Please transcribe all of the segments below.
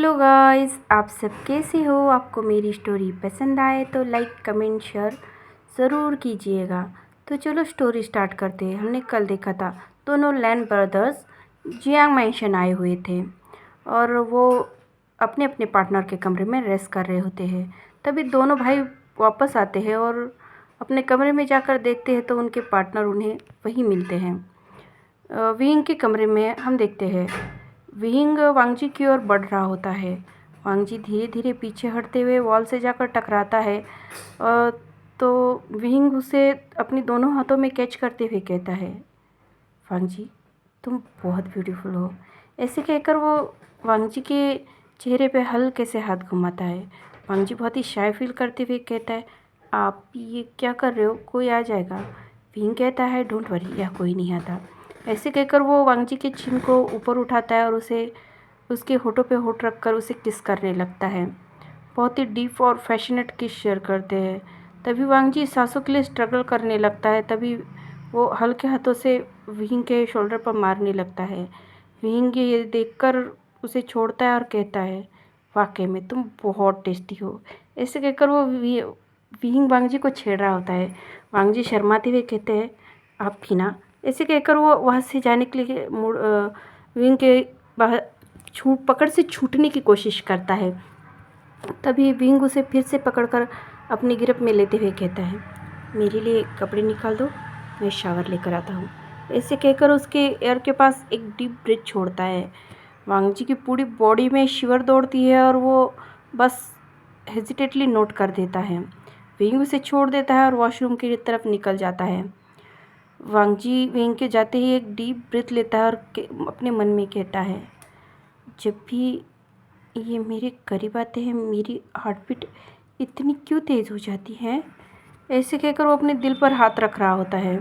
Hello guys, आप सब कैसे हो। आपको मेरी स्टोरी पसंद आए तो लाइक कमेंट शेयर ज़रूर कीजिएगा। तो चलो स्टोरी स्टार्ट करते हैं। हमने कल देखा था दोनों लैन ब्रदर्स जियांग मैंशन आए हुए थे और वो अपने अपने पार्टनर के कमरे में रेस्ट कर रहे होते हैं। तभी दोनों भाई वापस आते हैं और अपने कमरे में जाकर देखते हैं तो उनके पार्टनर उन्हें वहीं मिलते हैं। विंग के कमरे में हम देखते हैं विंग वांगजी की ओर बढ़ रहा होता है। वांगजी धीरे धीरे पीछे हटते हुए वॉल से जाकर टकराता है। तो विंग उसे अपनी दोनों हाथों में कैच करते हुए कहता है, वांगजी तुम बहुत ब्यूटीफुल हो। ऐसे कहकर वो वांगजी के चेहरे पे हल्के से हाथ घुमाता है। वांगजी बहुत ही शाय फील करते हुए कहता है, आप ये क्या कर रहे हो, कोई आ जाएगा। विंग कहता है, डोंट वरी, यह कोई नहीं आता। ऐसे कहकर वो वांगजी के चिन को ऊपर उठाता है और उसे उसके होठों पे होठ रखकर उसे किस करने लगता है। बहुत ही डीप और पैशनेट किस शेयर करते हैं। तभी वांगजी सांसों के लिए स्ट्रगल करने लगता है। तभी वो हल्के हाथों से विंग के शोल्डर पर मारने लगता है। विंग ये देखकर उसे छोड़ता है और कहता है, वाकई में तुम बहुत टेस्टी हो। ऐसे कहकर वो विंग वांगजी को छेड़ रहा होता है। वांगजी शर्माते हुए कहते हैं, आप भी ना। ऐसे कहकर वो वहाँ से जाने के लिए विंग के बाहर पकड़ से छूटने की कोशिश करता है। तभी विंग उसे फिर से पकड़कर अपनी गिरफ्त में लेते हुए कहता है, मेरे लिए कपड़े निकाल दो, मैं शावर लेकर आता हूँ। ऐसे कहकर उसके एयर के पास एक डीप ब्रीथ छोड़ता है। वांगजी की पूरी बॉडी में शिवर दौड़ती है और वो बस हेजिटेटली नोट कर देता है। विंग उसे छोड़ देता है और वॉशरूम की तरफ निकल जाता है। वांगजी विंग के जाते ही एक डीप ब्रीथ लेता है और अपने मन में कहता है, जब भी ये मेरे करीब आते हैं मेरी हार्ट बीट इतनी क्यों तेज़ हो जाती है। ऐसे कहकर वो अपने दिल पर हाथ रख रहा होता है।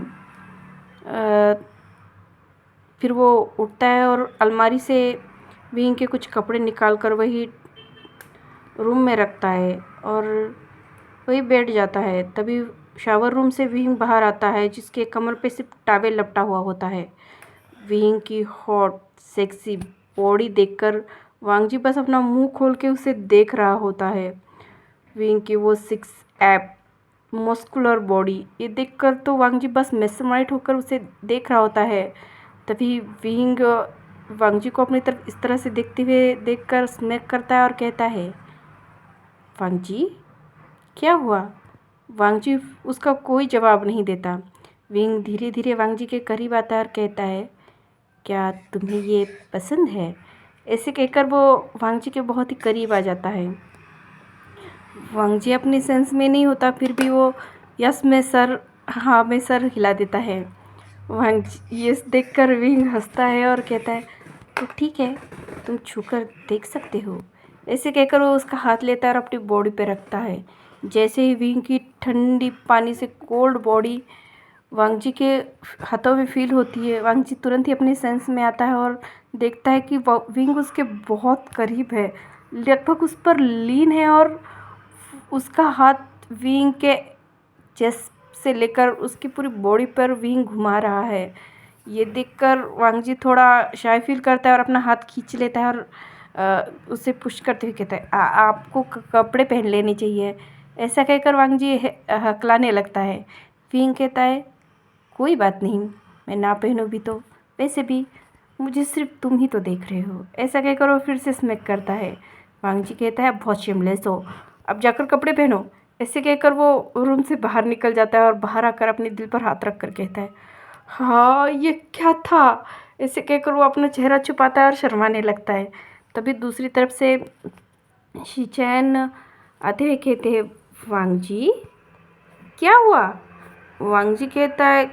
फिर वो उठता है और अलमारी से विंग के कुछ कपड़े निकाल कर वही रूम में रखता है और वही बैठ जाता है। तभी शावर रूम से विंग बाहर आता है, जिसके कमर पे सिर्फ टॉवेल लपटा हुआ होता है। विंग की हॉट सेक्सी बॉडी देखकर वांगजी बस अपना मुंह खोल के उसे देख रहा होता है। विंग की वो सिक्स एप मस्कुलर बॉडी ये देखकर तो वांगजी बस मेस्मराइज होकर उसे देख रहा होता है। तभी विंग वांगजी को अपनी तरफ इस तरह से देखते हुए देखकर स्नैक करता है और कहता है, वांगजी क्या हुआ। वांगजी उसका कोई जवाब नहीं देता। विंग धीरे धीरे वांगजी के करीब आता है और कहता है, क्या तुम्हें ये पसंद है। ऐसे कहकर वो वांगजी के बहुत ही करीब आ जाता है। वांगजी अपने सेंस में नहीं होता, फिर भी वो यस में सर हाँ में सर हिला देता है। वांगजी ये देखकर विंग हंसता है और कहता है, तो ठीक है, तुम छूकर देख सकते हो। ऐसे कहकर वो उसका हाथ लेता है और अपनी बॉडी पे रखता है। जैसे ही विंग की ठंडी पानी से कोल्ड बॉडी वांगजी के हाथों में फील होती है, वांगजी तुरंत ही अपने सेंस में आता है और देखता है कि विंग उसके बहुत करीब है, लगभग उस पर लीन है और उसका हाथ विंग के चेस्ट से लेकर उसकी पूरी बॉडी पर विंग घुमा रहा है। ये देखकर वांगजी थोड़ा शाय फील करता है और अपना हाथ खींच लेता है और उसे पुश करते हुए कहता है, आपको कपड़े पहन लेने चाहिए। ऐसा कहकर वांगजी हकलाने लगता है। विंग कहता है, कोई बात नहीं, मैं ना पहनूं भी तो, वैसे भी मुझे सिर्फ तुम ही तो देख रहे हो। ऐसा कहकर वो फिर से स्मैक करता है। वांगजी कहता है, बहुत शेमलेस हो, अब जाकर कपड़े पहनो। ऐसे कहकर वो रूम से बाहर निकल जाता है और बाहर आकर अपने दिल पर हाथ रख कर कहता है, हाँ ये क्या था। ऐसे कहकर वो अपना चेहरा छुपाता है और शर्माने लगता है। तभी दूसरी तरफ से शिचैन आते हुए कहते हैं, वांगजी क्या हुआ। वांगजी कहता है,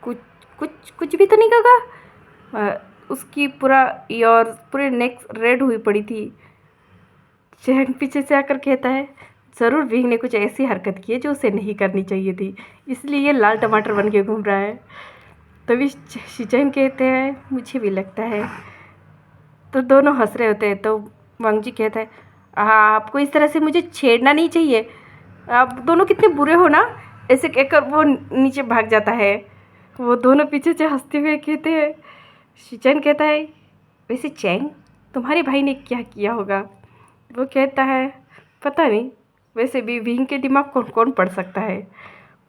कुछ कुछ कुछ भी तो नहीं होगा। उसकी पूरा और पूरे नेक रेड हुई पड़ी थी। चैन पीछे से आकर कहता है, ज़रूर विंग ने कुछ ऐसी हरकत की है जो उसे नहीं करनी चाहिए थी, इसलिए ये लाल टमाटर बन के घूम रहा है। तभी शिचैन कहते हैं, मुझे भी लगता है। तो दोनों हंस रहे होते हैं। तो वांगजी कहता है, आपको इस तरह से मुझे छेड़ना नहीं चाहिए, आप दोनों कितने बुरे हो ना। ऐसे कहकर वो नीचे भाग जाता है। वो दोनों पीछे से हंसते हुए कहते हैं। शिचैन कहता है, वैसे चैंग तुम्हारे भाई ने क्या किया होगा। वो कहता है पता नहीं, वैसे भी विंग के दिमाग कौन कौन पढ़ सकता है,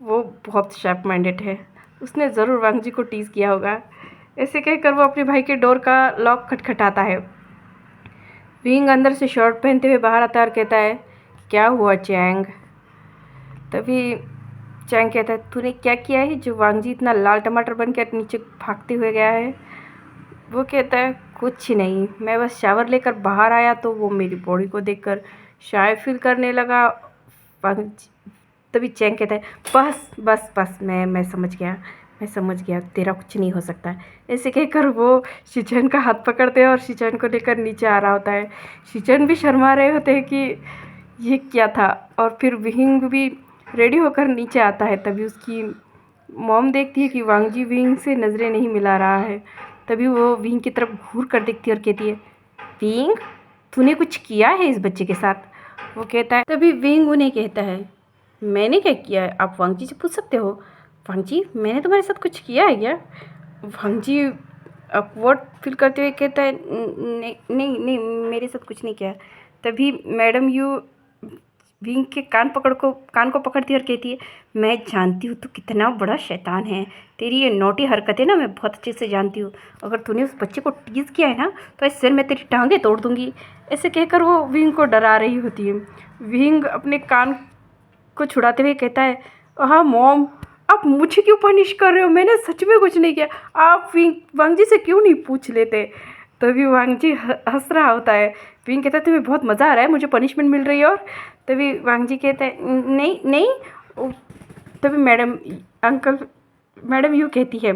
वो बहुत शार्प माइंडेड है, उसने ज़रूर वांग जी को टीज़ किया होगा। ऐसे कहकर वो अपने भाई के डोर का लॉक खटखटाता है। विंग अंदर से शर्ट पहनते हुए बाहर आता है और कहता है क्या हुआ चैंग। तभी चैंग कहता है तूने क्या किया है जो वांग जी इतना लाल टमाटर बन के नीचे भागते हुए गया है। वो कहता है कुछ नहीं, मैं बस शावर लेकर बाहर आया तो वो मेरी बॉडी को देखकर शाय फील करने लगा। तभी चैंग कहता है बस बस बस, मैं समझ गया, तेरा कुछ नहीं हो सकता। ऐसे कहकर वो शिचन का हाथ पकड़ते हैं और शिचन को लेकर नीचे आ रहा होता है। शिचन भी शर्मा रहे होते हैं कि ये क्या था। और फिर विंग भी रेडी होकर नीचे आता है। तभी उसकी मॉम देखती है कि वांग जी विंग से नज़रें नहीं मिला रहा है। तभी वो विंग की तरफ घूर कर देखती है और कहती है विंग तूने कुछ किया है इस बच्चे के साथ। वो कहता है, तभी विंग उन्हें कहता है मैंने क्या किया है, आप वांग जी से पूछ सकते हो। वांग जी मैंने तुम्हारे साथ कुछ किया है क्या। वांग जी अपवर्ड फील करते हुए कहता है नहीं नहीं नहीं, मेरे साथ कुछ नहीं किया। तभी मैडम यू विंग के कान को पकड़ती है और कहती है मैं जानती हूँ तू कितना बड़ा शैतान है, तेरी ये नोटी हरकतें ना मैं बहुत अच्छे से जानती हूँ। अगर तूने उस बच्चे को टीज़ किया है ना तो इस सिर में तेरी टांगें तोड़ दूँगी। ऐसे कहकर वो विंग को डरा रही होती है। विंग अपने कान को छुड़ाते हुए कहता है हाँ मॉम, आप मुझे क्यों पनिश कर रहे हो, मैंने सच में कुछ नहीं किया, आप वांग जी से क्यों नहीं पूछ लेते। तभी वांग जी हंस रहा होता है। विंग कहता है तुम्हें बहुत मज़ा आ रहा है, मुझे पनिशमेंट मिल रही है। और तभी वांग जी कहते हैं नहीं नहीं। तभी मैडम यूँ कहती है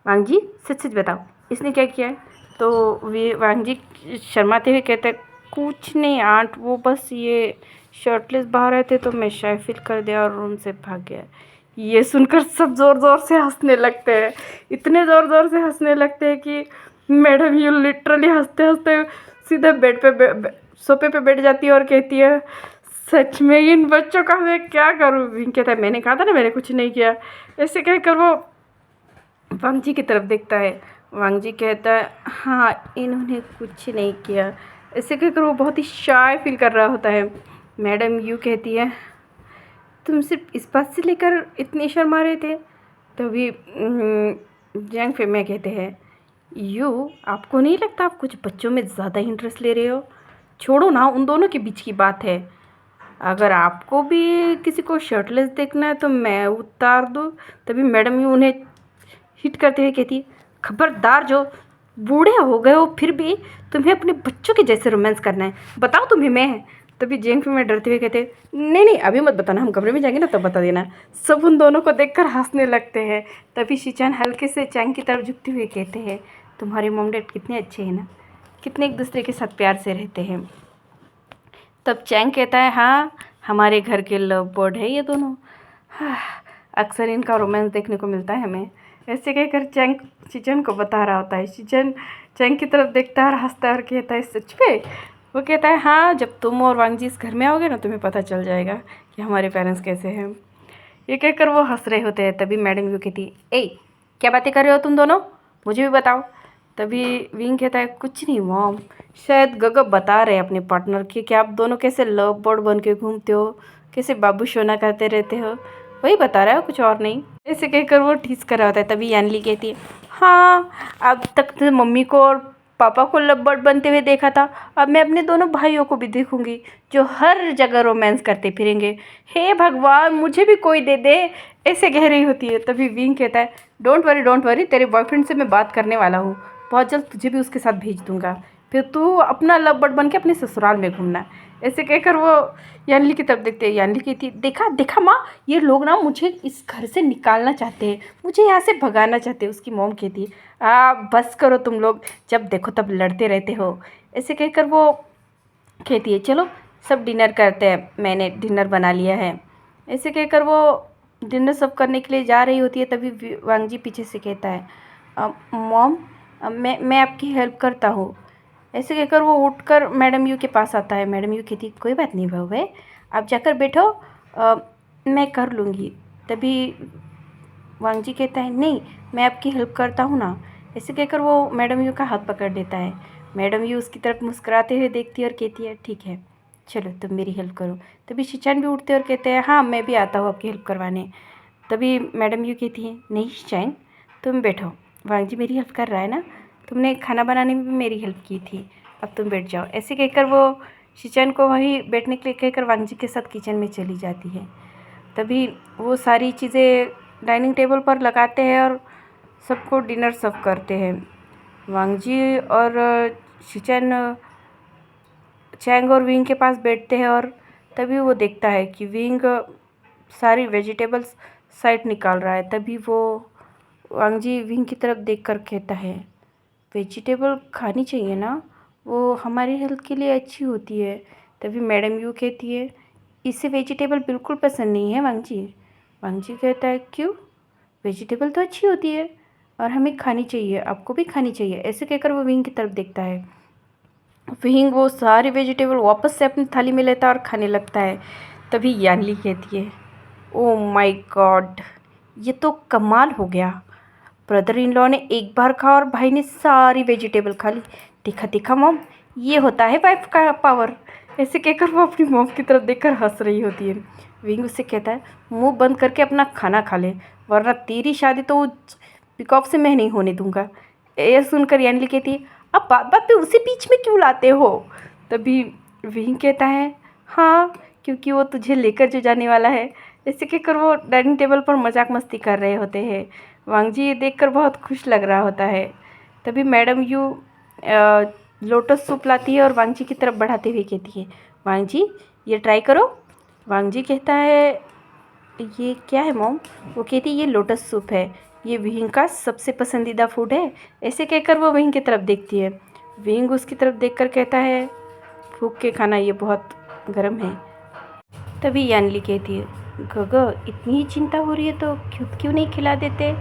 वांग जी सच सच बताओ इसने क्या किया है। तो वे वांग जी शर्माते हुए कहते हैं कुछ नहीं आंट, वो बस ये शर्टलेस बाहर आए थे तो मैं शाय फील कर दिया और रूम से भाग गया। ये सुनकर सब ज़ोर ज़ोर से हंसने लगते हैं, इतने ज़ोर ज़ोर से हंसने लगते हैं कि मैडम यू लिटरली हंसते हंसते सीधे सोफे पे बैठ जाती है और कहती है सच में इन बच्चों का मैं क्या करूँ। विंग कहता है मैंने कहा था ना मैंने कुछ नहीं किया। ऐसे कहकर वो वांग जी की तरफ देखता है। वांग जी कहता है हाँ इन्होंने कुछ नहीं किया। ऐसे कहकर वो बहुत ही शाय फील कर रहा होता है। मैडम यू कहती है तुम सिर्फ इस बात से लेकर इतने शर्मा रहे थे। तभी जैंग फेमै कहते हैं यू आपको नहीं लगता आप कुछ बच्चों में ज़्यादा इंटरेस्ट ले रहे हो। छोड़ो ना, उन दोनों के बीच की बात है। अगर आपको भी किसी को शर्टलेस देखना है तो मैं उतार दूँ। तभी मैडम यू उन्हें हिट करते हुए कहती है खबरदार, जो बूढ़े हो गए हो फिर भी तुम्हें अपने बच्चों के जैसे रोमांस करना है, बताओ तुम्हें मैं। तभी जेंग फिर मैं डरते हुए कहते नहीं नहीं अभी मत बताना, हम कमरे में जाएंगे ना तब बता देना। सब उन दोनों को देखकर हंसने लगते हैं। तभी शिचान हल्के से चैंग की तरफ झुकते हुए कहते हैं तुम्हारे मॉम डैड कितने अच्छे हैं ना, कितने एक दूसरे के साथ प्यार से रहते हैं। तब चैंग कहता है हाँ हमारे घर के लव बर्ड है ये दोनों, हाँ अक्सर इनका रोमांस देखने को मिलता है हमें। ऐसे कहकर चैंग शिचन को बता रहा होता है। शिचन चैंग की तरफ देखता है और हंसता है और कहता है सच में। वो कहता है हाँ जब तुम और वांग जी इस घर में आओगे ना तुम्हें पता चल जाएगा कि हमारे पेरेंट्स कैसे हैं। ये कहकर वो हंस रहे होते हैं। तभी मैडम यू कहती है ए क्या बातें कर रहे हो तुम दोनों, मुझे भी बताओ। तभी विंग कहता है कुछ नहीं मॉम, शायद गगब बता रहे अपने पार्टनर की कि आप दोनों कैसे लव बर्ड बन के घूमते हो, कैसे बाबू सोना करते रहते हो, वही बता रहा है कुछ और नहीं। ऐसे कहकर वो ठीस कर रहा होता है। तभी यानली कहती है हाँ अब तक तो मम्मी को और पापा को लव बर्ड बनते हुए देखा था, अब मैं अपने दोनों भाइयों को भी देखूंगी जो हर जगह रोमांस करते फिरेंगे। हे भगवान मुझे भी कोई दे दे, ऐसे कह रही होती है। तभी विंग कहता है डोंट वरी, तेरे बॉयफ्रेंड से मैं बात करने वाला हूँ, बहुत जल्द तुझे भी उसके साथ भेज दूँगा, फिर तू अपना लव बर्ड बन के अपने ससुराल में घूमना। ऐसे कहकर वो यानली की तरफ देखते हैं। यानली कहती देखा देखा माँ, ये लोग ना मुझे इस घर से निकालना चाहते हैं, मुझे यहाँ से भगाना चाहते हैं। उसकी मॉम कहती है बस करो तुम लोग, जब देखो तब लड़ते रहते हो। ऐसे कहकर वो कहती है चलो सब डिनर करते हैं, मैंने डिनर बना लिया है। ऐसे कहकर वो डिनर सब करने के लिए जा रही होती है। तभी वांग जी पीछे से कहता है मॉम मैं आपकी हेल्प करता हूँ। ऐसे कहकर वो उठकर मैडम यू के पास आता है। मैडम यू कहती कोई बात नहीं भाई, आप जाकर बैठो, मैं कर लूँगी। तभी वांग जी कहता है नहीं मैं आपकी हेल्प करता हूँ ना। ऐसे कहकर वो मैडम यू का हाथ पकड़ लेता है। मैडम यू उसकी तरफ मुस्कुराते हुए देखती है और कहती है ठीक है चलो तुम मेरी हेल्प करो। तभी शिचान भी उठते और कहते हैं हाँ मैं भी आता हूँ आपकी हेल्प करवाने। तभी मैडम यू कहती है नहीं शिचान तुम बैठो, वांग जी मेरी हेल्प कर रहा है ना, तुमने खाना बनाने में भी मेरी हेल्प की थी, अब तुम बैठ जाओ। ऐसे कहकर वो शिचान को वहीं बैठने के लिए कहकर वांग जी के साथ किचन में चली जाती है। तभी वो सारी चीज़ें डाइनिंग टेबल पर लगाते हैं और सबको डिनर सर्व करते हैं। वांग जी और शिचन चैंग और विंग के पास बैठते हैं और तभी वो देखता है कि विंग सारी वेजिटेबल्स साइड निकाल रहा है। तभी वो वांग जी विंग की तरफ देखकर कहता है वेजिटेबल खानी चाहिए ना, वो हमारी हेल्थ के लिए अच्छी होती है। तभी मैडम यू कहती है इसे वेजिटेबल बिल्कुल पसंद नहीं है वांग जी। वांग जी कहता है क्यों, वेजिटेबल तो अच्छी होती है और हमें खानी चाहिए, आपको भी खानी चाहिए। ऐसे कहकर वो विंग की तरफ देखता है। विंग वो सारी वेजिटेबल वापस से अपनी थाली में लेता है और खाने लगता है। तभी यानली कहती है ओह माय गॉड, ये तो कमाल हो गया, ब्रदर इन लॉ ने एक बार खा और भाई ने सारी वेजिटेबल खा ली। देखा देखा मॉम, ये होता है वाइफ का पावर। ऐसे कहकर वो अपनी मॉम की तरफ देखकर हंस रही होती है। विंग उससे कहता है मुंह बंद करके अपना खाना खा ले, वरना तेरी शादी तो पिकॉक से मैं नहीं होने दूंगा। ये सुनकर यानली कहती है अब बात बात पे उसे बीच में क्यों लाते हो। तभी विंग कहता है हाँ क्योंकि वो तुझे लेकर जो जाने वाला है। ऐसे कहकर वो डाइनिंग टेबल पर मजाक मस्ती कर रहे होते हैं। वांग जी ये देखकर बहुत खुश लग रहा होता है। तभी मैडम यू लोटस सूप लाती है और वांग जी की तरफ बढ़ाते हुए कहती है वांग जी ये ट्राई करो। वांग जी कहता है ये क्या है मॉम। वो कहती है ये लोटस सूप है, ये विंग का सबसे पसंदीदा फूड है। ऐसे कहकर वो विंग की तरफ देखती है। विंग उसकी तरफ देखकर कहता है फूक के खाना, ये बहुत गर्म है। तभी यानली कहती है गग इतनी ही चिंता हो रही है तो खुद क्यों नहीं खिला देते।